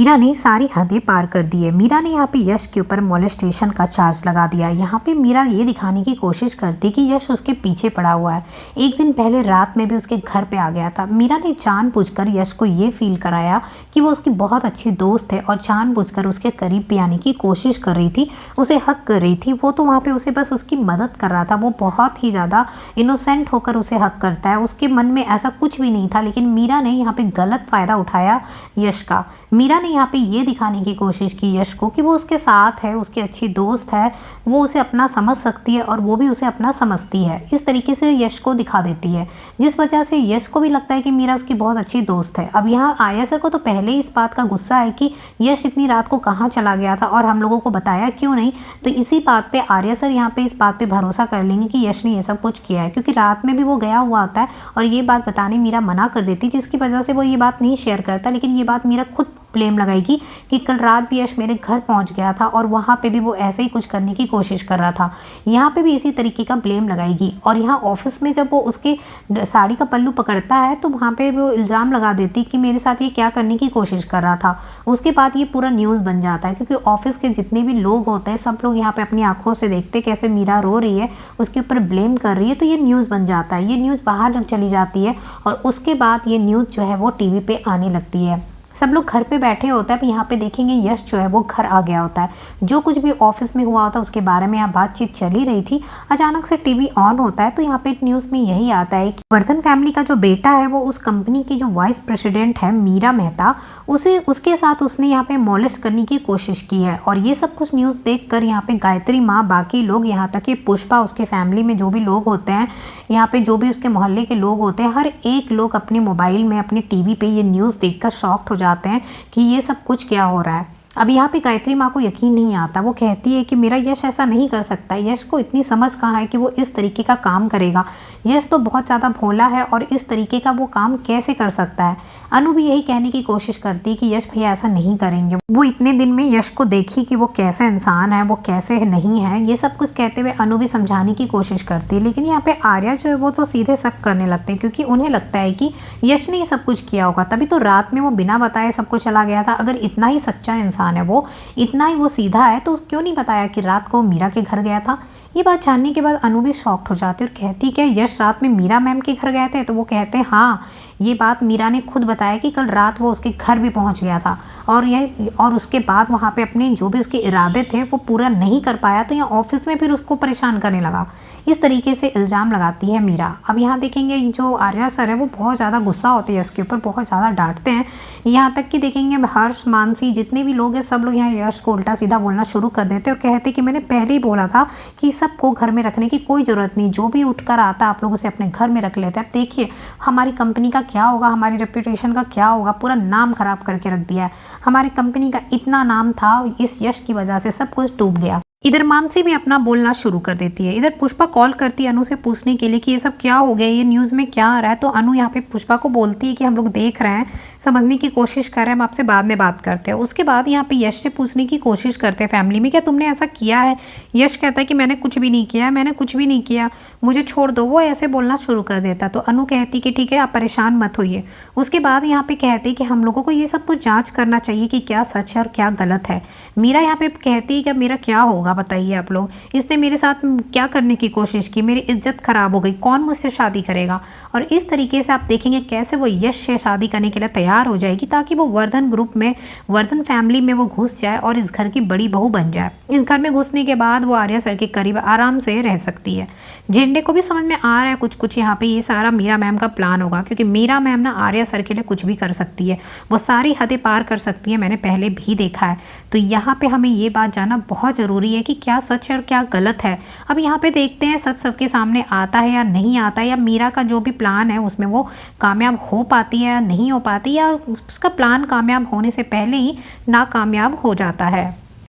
मीरा ने सारी हदें पार कर दी है। मीरा ने यहाँ पे यश के ऊपर मोलेस्टेशन का चार्ज लगा दिया। यहाँ पे मीरा ये दिखाने की कोशिश करती कि यश उसके पीछे पड़ा हुआ है। एक दिन पहले रात में भी उसके घर पे आ गया था। मीरा ने जानबूझकर यश को ये फील कराया कि वो उसकी बहुत अच्छी दोस्त है और जानबूझकर उसके करीब भी आने की कोशिश कर रही थी, उसे हक कर रही थी। वो तो वहाँ पे उसे बस उसकी मदद कर रहा था। वो बहुत ही ज़्यादा इनोसेंट होकर उसे हक करता है, उसके मन में ऐसा कुछ भी नहीं था। लेकिन मीरा ने यहाँ पे गलत फ़ायदा उठाया यश का। मीरा ने यहाँ पे ये दिखाने की कोशिश की यश को कि वो उसके साथ है, उसकी अच्छी दोस्त है, वो उसे अपना समझ सकती है और वो भी उसे अपना समझती है। इस तरीके से यश को दिखा देती है, जिस वजह से यश को भी लगता है कि मीरा उसकी बहुत अच्छी दोस्त है। अब यहाँ आर्या सर को तो पहले ही इस बात का गुस्सा है कि यश इतनी रात को कहाँ चला गया था और हम लोगों को बताया क्यों नहीं। तो इसी बात पे आर्या सर यहाँ पे इस बात पे भरोसा कर लेंगे कि यश ने ये सब कुछ किया है, क्योंकि रात में भी वो गया हुआ होता है और ये बात बताने मीरा मना कर देती, जिसकी वजह से वो ये बात नहीं शेयर करता। लेकिन ये बात मीरा खुद ब्लेम लगाएगी कि कल रात भी यश मेरे घर पहुंच गया था और वहाँ पे भी वो ऐसे ही कुछ करने की कोशिश कर रहा था। यहाँ पे भी इसी तरीके का ब्लेम लगाएगी। और यहाँ ऑफिस में जब वो उसके साड़ी का पल्लू पकड़ता है तो वहाँ पे वो इल्ज़ाम लगा देती कि मेरे साथ ये क्या करने की कोशिश कर रहा था। उसके बाद ये पूरा न्यूज़ बन जाता है, क्योंकि ऑफिस के जितने भी लोग होते हैं सब लोग यहाँ पे अपनी आंखों से देखते कैसे मीरा रो रही है, उसके ऊपर ब्लेम कर रही है। तो ये न्यूज़ बन जाता है, ये न्यूज़ बाहर चली जाती है और उसके बाद ये न्यूज़ जो है वो टीवी पे आने लगती है। सब लोग घर पे बैठे होता है। अब यहाँ पे देखेंगे यश जो है वो घर आ गया होता है। जो कुछ भी ऑफिस में हुआ होता है उसके बारे में यहाँ बातचीत चली रही थी। अचानक से टीवी ऑन होता है तो यहाँ पे न्यूज़ में यही आता है कि वर्धन फैमिली का जो बेटा है वो उस कंपनी की जो वाइस प्रेसिडेंट है मीरा मेहता, उसके साथ उसने यहाँ पे मॉलेस्ट करने की कोशिश की है। और ये सब कुछ न्यूज़ देख कर यहाँ पे गायत्री माँ, बाकी लोग, यहाँ तक कि पुष्पा, उसके फैमिली में जो भी लोग होते हैं, यहाँ पे जो भी उसके मोहल्ले के लोग होते हैं, हर एक लोग अपने मोबाइल में, अपने टीवी पे ये न्यूज़ देखकर शॉक्ड हो जाते हैं कि ये सब कुछ क्या हो रहा है। अब यहाँ पे गायत्री माँ को यकीन नहीं आता। वो कहती है कि मेरा यश ऐसा नहीं कर सकता। यश को इतनी समझ कहाँ है कि वो इस तरीके का काम करेगा। यश तो बहुत ज़्यादा भोला है और इस तरीके का वो काम कैसे कर सकता है। अनु भी यही कहने की कोशिश करती है कि यश भैया ऐसा नहीं करेंगे। वो इतने दिन में यश को देखी कि वो कैसा इंसान है, वो कैसे नहीं है। ये सब कुछ कहते हुए अनु भी समझाने की कोशिश करती है। लेकिन यहाँ पे आर्या जो है वो तो सीधे शक करने लगते हैं, क्योंकि उन्हें लगता है कि यश ने ये सब कुछ किया होगा, तभी तो रात में वो बिना बताए सब कुछ चला गया था। अगर इतना ही सच्चा इंसान है, वो इतना ही वो सीधा है, तो क्यों नहीं बताया कि रात को मीरा के घर गया था। ये बात जानने के बाद अनु भी शॉक्ड हो जाती है और कहती क्या यश रात में मीरा मैम के घर गए थे। तो वो कहते हैं हाँ, ये बात मीरा ने खुद बताया कि कल रात वो उसके घर भी पहुंच गया था और उसके बाद वहाँ पे अपने जो भी उसके इरादे थे वो पूरा नहीं कर पाया, तो यहाँ ऑफिस में फिर उसको परेशान करने लगा। इस तरीके से इल्ज़ाम लगाती है मीरा। अब यहाँ देखेंगे जो आर्या सर है वो बहुत ज़्यादा गुस्सा होते हैं इसके ऊपर, बहुत ज़्यादा डांटते हैं। यहाँ तक कि देखेंगे हर्ष, मानसी, जितने भी लोग हैं सब लोग यहाँ यश को उल्टा सीधा बोलना शुरू कर देते हैं और कहते कि मैंने पहले ही बोला था कि सबको घर में रखने की कोई ज़रूरत नहीं, जो भी उठकर आता आप लोग उसे अपने घर में रख लेते हैं। अब देखिए हमारी कंपनी का क्या होगा, हमारी रेपुटेशन का क्या होगा, पूरा नाम खराब करके रख दिया है। हमारी कंपनी का इतना नाम था, इस यश की वजह से सब कुछ डूब गया। इधर मानसी भी अपना बोलना शुरू कर देती है। इधर पुष्पा कॉल करती है अनु से पूछने के लिए कि ये सब क्या हो गया, ये न्यूज़ में क्या आ रहा है। तो अनु यहाँ पे पुष्पा को बोलती है कि हम लोग देख रहे हैं, समझने की कोशिश कर रहे हैं, हम आपसे बाद में बात करते हैं। उसके बाद यहाँ पे यश से पूछने की कोशिश करते हैं फैमिली में, क्या तुमने ऐसा किया है। यश कहता है कि मैंने कुछ भी नहीं किया, मैंने कुछ भी नहीं किया, मुझे छोड़ दो। वो ऐसे बोलना शुरू कर देता। तो अनु कहती कि ठीक है आप परेशान मत होइए। उसके बाद यहाँ पे कहती कि हम लोगों को ये सब कुछ जाँच करना चाहिए कि क्या सच है और क्या गलत है। मीरा यहाँ पे कहती है कि मेरा क्या होगा बताइए आप लोग, इसने मेरे साथ क्या करने की कोशिश की, मेरी इज्जत खराब हो गई, कौन मुझसे शादी करेगा। और इस तरीके से आप देखेंगे कैसे वो यश से शादी करने के लिए तैयार हो जाएगी, ताकि वो वर्धन ग्रुप में, वर्धन फैमिली में वो घुस जाए और इस घर की बड़ी बहू बन जाए। इस घर में घुसने के बाद वो आर्या सर के करीब आराम से रह सकती है। झेंडे को भी समझ में आ रहा है कुछ कुछ यहाँ पे ये सारा मीरा मैम का प्लान होगा, क्योंकि मीरा मैम ना आर्या सर के लिए कुछ भी कर सकती है, वो सारी हदें पार कर सकती है, मैंने पहले भी देखा है। तो यहाँ पे हमें ये बात जानना बहुत ज़रूरी है कि क्या सच है और क्या गलत है। अब यहाँ पे देखते हैं सच सबके सामने आता है या नहीं आता है, या मीरा का जो भी प्लान है उसमें वो कामयाब हो पाती है या नहीं हो पाती, या उसका प्लान कामयाब होने से पहले ही नाकामयाब हो जाता है।